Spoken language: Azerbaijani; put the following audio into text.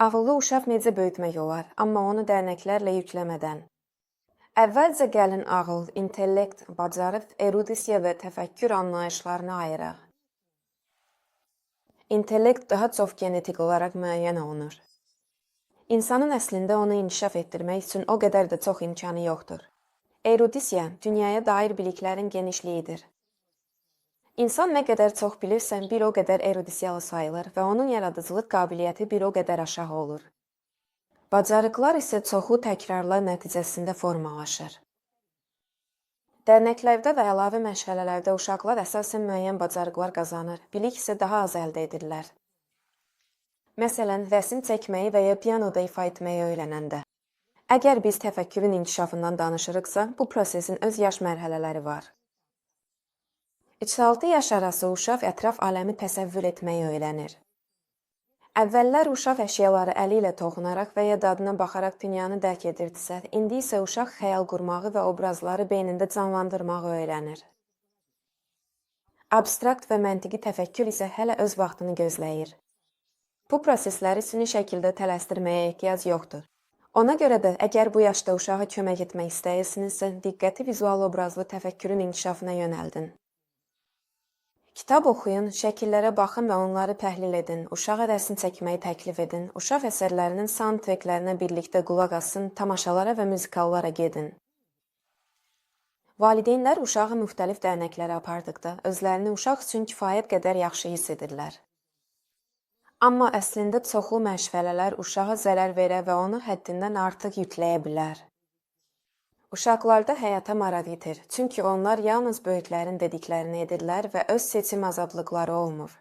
Ağıllı uşaq necə böyütmək olar, amma onu dərnəklərlə yükləmədən. Əvvəlcə gəlin ağıl, intellekt, bacarıq, erudisiya və təfəkkür anlayışlarını ayıraq. İntellekt daha çox genetik olaraq müəyyən olunur. İnsanın əslində onu inkişaf etdirmək üçün o qədər də çox imkanı yoxdur. Erudisiya, dünyaya dair biliklərin genişliyidir. İnsan nə qədər çox bilirsə, bir o qədər erudisiyalı sayılır və onun yaradıcılıq qabiliyyəti bir o qədər aşağı olur. Bacarıqlar isə çoxlu təkrarlar nəticəsində formalaşır. Dərnəklərdə və əlavə məşğələlərdə uşaqlar əsasən müəyyən bacarıqlar qazanır, bilik isə daha az əldə edirlər. Məsələn, rəsm çəkməyi və ya pianoda ifa etməyi öyrənəndə. Əgər biz təfəkkürün inkişafından danışırıqsa, bu prosesin öz yaş mərhələləri var. 3-6 yaş arası uşaq ətraf aləmi təsəvvür etməyi öyrənir. Əvvəllər uşaq əşyaları əli ilə toxunaraq və ya dadına baxaraq dünyanı dərk edirdisə, indi isə uşaq xəyal qurmağı və obrazları beynində canlandırmağı öyrənir. Abstrakt və məntiqi təfəkkür isə hələ öz vaxtını gözləyir. Bu prosesləri süni şəkildə tələsdirməyə ehtiyac yoxdur. Ona görə də, əgər bu yaşda uşağa kömək etmək istəyirsinizsə, diqqəti vizual obrazlı təfəkkürün inkişafına yönəldin. Kitab oxuyun, şəkillərə baxın və onları təhlil edin, uşağa rəsm çəkməyi təklif edin, uşaq əsərlərinin soundtracklərinə birlikdə qulaq asın, tamaşalara və müzikallara gedin. Valideynlər uşağı müxtəlif dərnəklərə apardıqda, özlərini uşaq üçün kifayət qədər yaxşı hiss edirlər. Amma əslində çoxlu məşğələlər uşağa zərər verə və onu həddindən artıq yükləyə bilər. Uşaqlarda həyata maraq itir, çünki onlar yalnız böyüklərin dediklərini edirlər və öz seçim azadlıqları olmur.